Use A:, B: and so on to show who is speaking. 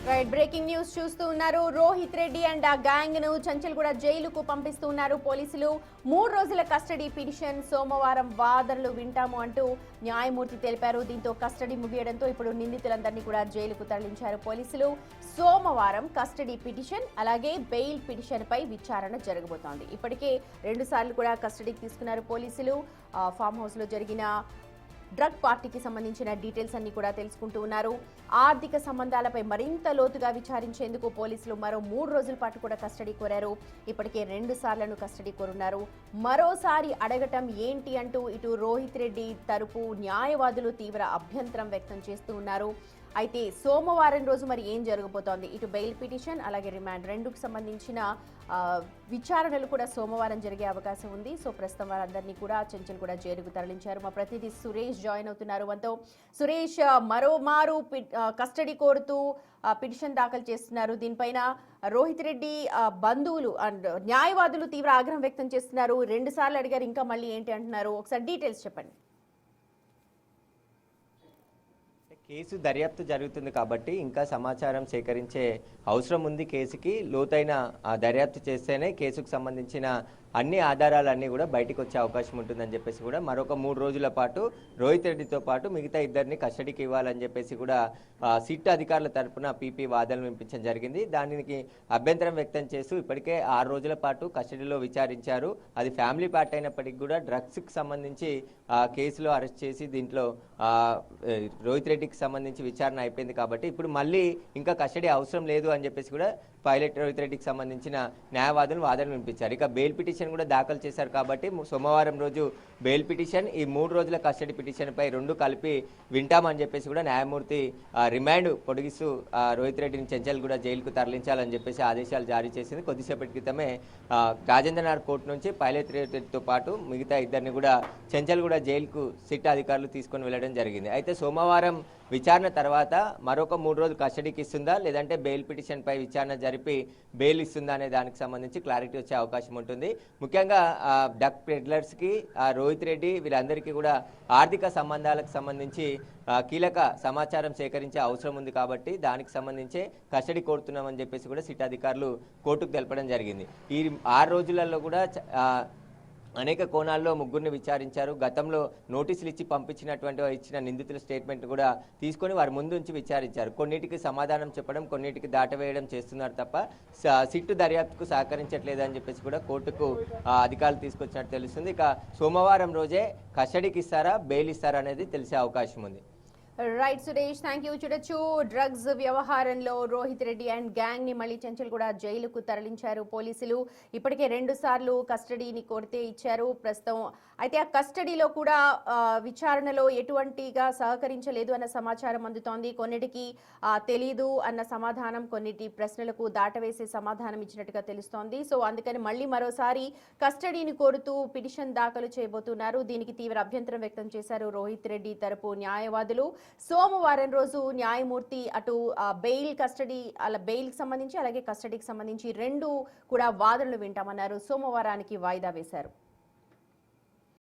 A: Right breaking news చూస్తూ ఉన్నారు. Rohit Reddy and ఆ గ్యాంగ్ ను చంచల్గూడ జైలుకు పంపిస్తూ ఉన్నారు పోలీసులు. 3 రోజుల కస్టడీ పిటిషన్ సోమవారం వాదనలు వింటాము అంటూ న్యాయమూర్తి తెలిపారు. దీంతో కస్టడీ ముగియడంతో ఇప్పుడు నిందితులందరినీ కూడా జైలుకు తరలించారు పోలీసులు. సోమవారం కస్టడీ పిటిషన్ అలాగే బెయిల్ పిటిషన్ పై విచారణ జరగబోతోంది. ఇప్పటికే 2 సార్లు కూడా కస్టడీకి తీసుకున్నారు పోలీసులు. ఫామ్ హౌస్ లో జరిగిన డ్రగ్ పార్టీకి సంబంధించిన డీటెయిల్స్ అన్ని కూడా తెలుసుకుంటూ ఉన్నారు. ఆర్థిక సంబంధాలపై మరింత లోతుగా విచారించేందుకు పోలీసులు మరో 3 రోజుల పాటు కూడా కస్టడీ కోరారు. ఇప్పటికే 2 సార్లను కస్టడీ కోరున్నారు. మరోసారి అడగటం ఏంటి అంటూ ఇటు రోహిత్ రెడ్డి తరపు న్యాయవాదులు తీవ్ర అభ్యంతరం వ్యక్తం చేస్తూ ఉన్నారు. అయితే సోమవారం రోజు మరి ఏం జరగబోతోంది? ఇటు బెయిల్ పిటిషన్ అలాగే రిమాండ్ రెండుకు సంబంధించిన విచారణలు కూడా సోమవారం జరిగే అవకాశం ఉంది. సో ప్రస్తుతం వారందరినీ కూడా చంచల్గూడ జైలుకు తరలించారు. మా ప్రతినిధి సురేష్ జాయిన్ అవుతున్నారు మనతో. సురేష్, మరోమారు కస్టడీ కోరుతూ పిటిషన్ దాఖలు చేస్తున్నారు. దీనిపైన రోహిత్ రెడ్డి బంధువులు అండ్ న్యాయవాదులు తీవ్ర ఆగ్రహం వ్యక్తం చేస్తున్నారు. 2 సార్లు అడిగారు, ఇంకా మళ్ళీ ఏంటి అంటున్నారు? ఒకసారి డీటెయిల్స్ చెప్పండి.
B: కేసు దర్యాప్తు జరుగుతుంది కాబట్టి ఇంకా సమాచారం సేకరించే అవసరం ఉంది. కేసుకి లోతైన దర్యాప్తు చేస్తేనే కేసుకు సంబంధించిన అన్ని ఆధారాలన్నీ కూడా బయటకు వచ్చే అవకాశం ఉంటుందని చెప్పేసి కూడా మరొక 3 రోజుల పాటు రోహిత్ రెడ్డితో పాటు మిగతా ఇద్దరిని కస్టడీకి ఇవ్వాలని చెప్పేసి కూడా సిట్ అధికారుల తరపున పీపీ వాదనలు వినిపించడం జరిగింది. దానికి అభ్యంతరం వ్యక్తం చేస్తూ ఇప్పటికే 6 రోజుల పాటు కస్టడీలో విచారించారు. అది ఫ్యామిలీ పార్ట్ అయినప్పటికీ కూడా డ్రగ్స్కి సంబంధించి కేసులో అరెస్ట్ చేసి దీంట్లో రోహిత్ రెడ్డికి సంబంధించి విచారణ అయిపోయింది కాబట్టి ఇప్పుడు మళ్ళీ ఇంకా కస్టడీ అవసరం లేదు అని చెప్పేసి కూడా పైలట్ రోహిత్ రెడ్డికి సంబంధించిన న్యాయవాదులు వాదనలు వినిపించారు. ఇక బెయిల్ పిటిషన్ కూడా దాఖలు చేశారు కాబట్టి సోమవారం రోజు బెయిల్ పిటిషన్, ఈ 3 రోజుల కస్టడీ పిటిషన్ పై 2 కలిపి వింటామని చెప్పేసి కూడా న్యాయమూర్తి రిమాండ్ పొడిగిస్తూ రోహిత్ రెడ్డిని చంచల్గూడ జైలుకు తరలించాలని చెప్పేసి ఆదేశాలు జారీ చేసింది. కొద్దిసేపటి క్రితమే రాజేంద్రనగర్ కోర్టు నుంచి పైలట్ రోహిత్ రెడ్డితో పాటు మిగతా ఇద్దరిని కూడా చంచల్గూడ జైలుకు సిట్ అధికారులు తీసుకొని వెళ్ళడం జరిగింది. అయితే సోమవారం విచారణ తర్వాత మరొక 3 రోజులు కస్టడీకి ఇస్తుందా లేదంటే బెయిల్ పిటిషన్ పై విచారణ జరిపి బెయిల్ ఇస్తుందా అనే దానికి సంబంధించి క్లారిటీ వచ్చే అవకాశం ఉంటుంది. ముఖ్యంగా డ్రగ్ పెడ్లర్స్కి రోహిత్ రెడ్డి వీళ్ళందరికీ కూడా ఆర్థిక సంబంధాలకు సంబంధించి కీలక సమాచారం సేకరించే అవసరం ఉంది కాబట్టి దానికి సంబంధించే కస్టడీ కోరుతున్నామని చెప్పేసి కూడా సిట్ అధికారులు కోర్టుకు తెలపడం జరిగింది. ఈ 6 రోజులలో కూడా అనేక కోణాల్లో ముగ్గురిని విచారించారు. గతంలో నోటీసులు ఇచ్చి ఇచ్చిన నిందితుల స్టేట్మెంట్ కూడా తీసుకొని వారి ముందుంచి విచారించారు. కొన్నిటికి సమాధానం చెప్పడం, కొన్నిటికి దాటవేయడం చేస్తున్నారు తప్ప సిట్టు దర్యాప్తుకు సహకరించట్లేదని చెప్పేసి కూడా కోర్టుకు అధికారులు తీసుకొచ్చినట్టు తెలుస్తుంది. ఇక సోమవారం రోజే కస్టడీకి ఇస్తారా, బెయిల్ ఇస్తారా అనేది తెలిసే అవకాశం ఉంది.
A: Right Suresh, thank you. చూడొచ్చు, డ్రగ్స్ వ్యవహారంలో రోహిత్ రెడ్డి అండ్ గ్యాంగ్ ని మళ్ళీ చంచల్గూడ జైలుకు తరలించారు పోలీసులు. ఇప్పటికే 2 సార్లు కస్టడీని కోరితే ఇచ్చారు ప్రస్తుతం. అయితే ఆ కస్టడీలో కూడా విచారణలో ఎటువంటిగా సహకరించలేదు అన్న సమాచారం అందుతోంది. కొన్నిటికి తెలీదు అన్న సమాధానం, కొన్నిటి ప్రశ్నలకు దాటవేసే సమాధానం ఇచ్చినట్టుగా తెలుస్తోంది. సో అందుకని మళ్ళీ మరోసారి కస్టడీని కోరుతూ పిటిషన్ దాఖలు చేయబోతున్నారు. దీనికి తీవ్ర అభ్యంతరం వ్యక్తం చేశారు రోహిత్ రెడ్డి తరపు న్యాయవాదులు. సోమవారం రోజు న్యాయమూర్తి అటు బెయిల్ కి సంబంధించి అలాగే కస్టడీకి సంబంధించి 2 కూడా వాదనలు వింటామన్నారు. సోమవారానికి వాయిదా వేశారు.